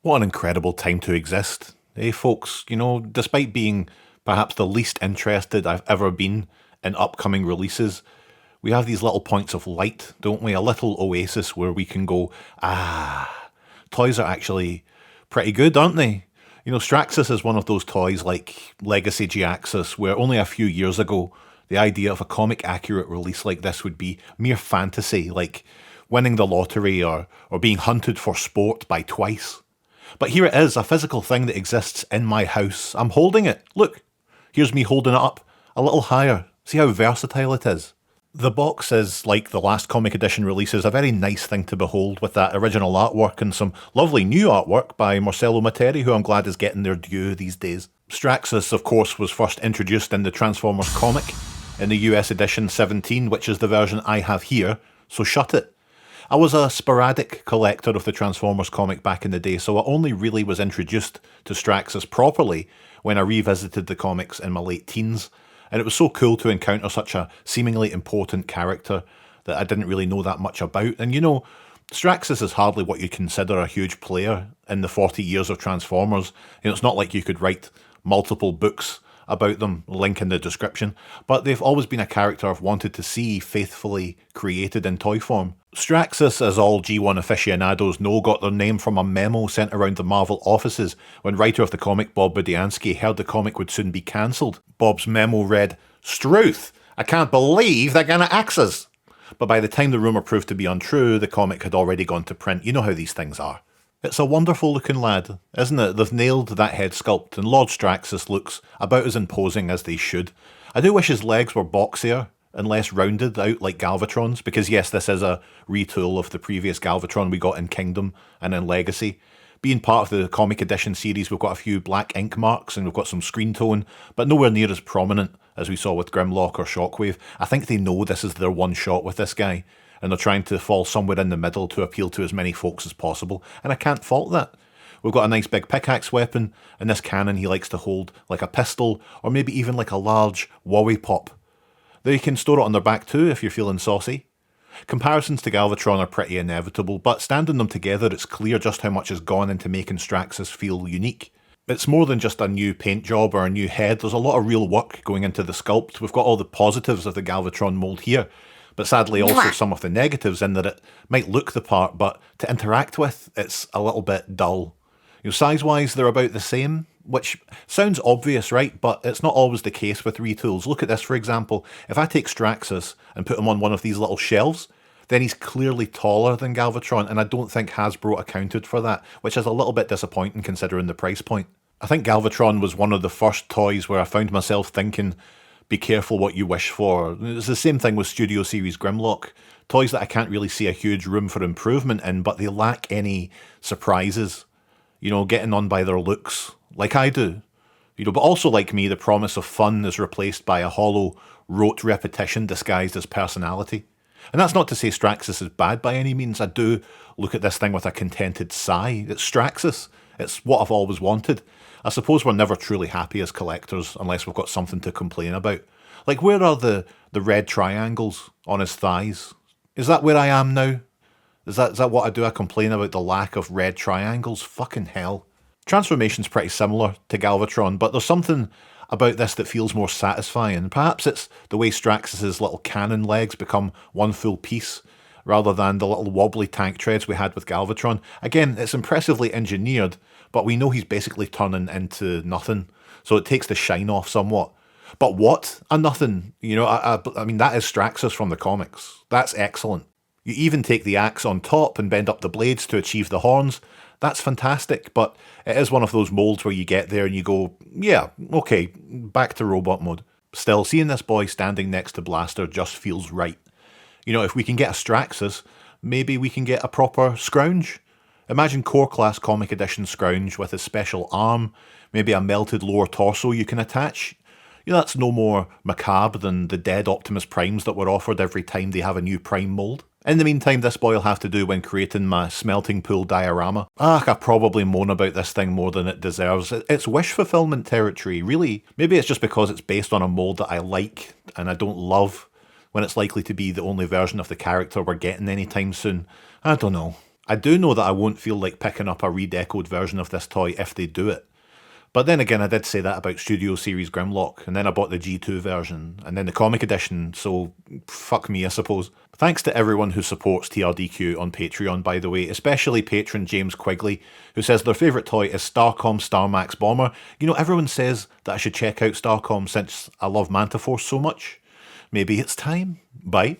What an incredible time to exist. Hey, folks, despite being perhaps the least interested I've ever been in upcoming releases, we have these little points of light, don't we? A little oasis where we can go, toys are actually pretty good, aren't they? Straxus is one of those toys like Legacy Giaxus, where only a few years ago, the idea of a comic accurate release like this would be mere fantasy, like winning the lottery or being hunted for sport by Twice. But here it is, a physical thing that exists in my house. I'm holding it. Look, here's me holding it up a little higher. See how versatile it is? The box is, like the last comic edition releases, a very nice thing to behold with that original artwork and some lovely new artwork by Marcelo Materi, who I'm glad is getting their due these days. Straxus, of course, was first introduced in the Transformers comic in the US edition 17, which is the version I have here, so shut it. I was a sporadic collector of the Transformers comic back in the day, so I only really was introduced to Straxus properly when I revisited the comics in my late teens, and it was so cool to encounter such a seemingly important character that I didn't really know that much about. And Straxus is hardly what you'd consider a huge player in the 40 years of Transformers. It's not like you could write multiple books about them, link in the description, but they've always been a character I've wanted to see faithfully created in toy form. Straxus, as all G1 aficionados know, got their name from a memo sent around the Marvel offices when writer of the comic Bob Budiansky heard the comic would soon be cancelled. Bob's memo read, "Struth, I can't believe they're gonna axe us." But by the time the rumour proved to be untrue, the comic had already gone to print. You know how these things are. It's a wonderful looking lad, isn't it? They've nailed that head sculpt, and Lord Straxus looks about as imposing as they should. I do wish his legs were boxier and less rounded out like Galvatron's, because yes, this is a retool of the previous Galvatron we got in Kingdom and in Legacy. Being part of the comic edition series, we've got a few black ink marks and we've got some screen tone, but nowhere near as prominent as we saw with Grimlock or Shockwave. I think they know this is their one shot with this guy, and they're trying to fall somewhere in the middle to appeal to as many folks as possible, and I can't fault that. We've got a nice big pickaxe weapon, and this cannon he likes to hold like a pistol, or maybe even like a large Wowie Pop. They can store it on their back too if you're feeling saucy. Comparisons to Galvatron are pretty inevitable, but standing them together it's clear just how much has gone into making Straxus feel unique. It's more than just a new paint job or a new head, there's a lot of real work going into the sculpt. We've got all the positives of the Galvatron mould here, but sadly also some of the negatives in that it might look the part, but to interact with, it's a little bit dull. Size-wise, they're about the same, which sounds obvious, right? But it's not always the case with retools. Look at this, for example. If I take Straxus and put him on one of these little shelves, then he's clearly taller than Galvatron, and I don't think Hasbro accounted for that, which is a little bit disappointing considering the price point. I think Galvatron was one of the first toys where I found myself thinking, be careful what you wish for. It's the same thing with Studio Series Grimlock. Toys that I can't really see a huge room for improvement in, but they lack any surprises. Getting on by their looks, like I do. But also like me, the promise of fun is replaced by a hollow, rote repetition disguised as personality. And that's not to say Straxus is bad by any means. I do look at this thing with a contented sigh. It's Straxus. It's what I've always wanted. I suppose we're never truly happy as collectors unless we've got something to complain about. Like, where are the red triangles on his thighs? Is that where I am now? Is that what I do? I complain about the lack of red triangles? Fucking hell. Transformation's pretty similar to Galvatron, but there's something about this that feels more satisfying. Perhaps it's the way Straxus's little cannon legs become one full piece, rather than the little wobbly tank treads we had with Galvatron. Again, it's impressively engineered, but we know he's basically turning into nothing, so it takes the shine off somewhat. But what a nothing! I mean, that is Straxus from the comics. That's excellent. You even take the axe on top and bend up the blades to achieve the horns. That's fantastic, but it is one of those molds where you get there and you go, yeah, okay, back to robot mode. Still, seeing this boy standing next to Blaster just feels right. If we can get a Straxus, maybe we can get a proper Scrounge. Imagine Core Class Comic Edition Scrounge with his special arm, maybe a melted lower torso you can attach. That's no more macabre than the dead Optimus Primes that were offered every time they have a new Prime mold. In the meantime, this boy will have to do when creating my smelting pool diorama. I probably moan about this thing more than it deserves. It's wish fulfillment territory, really. Maybe it's just because it's based on a mold that I like and I don't love, when it's likely to be the only version of the character we're getting anytime soon. I don't know. I do know that I won't feel like picking up a redecoed version of this toy if they do it. But then again, I did say that about Studio Series Grimlock, and then I bought the G2 version, and then the comic edition, so fuck me, I suppose. Thanks to everyone who supports TRDQ on Patreon, by the way, especially patron James Quigley, who says their favourite toy is Starcom Starmax Bomber. You know, everyone says that I should check out Starcom since I love Mantiforce so much. Maybe it's time. Bye.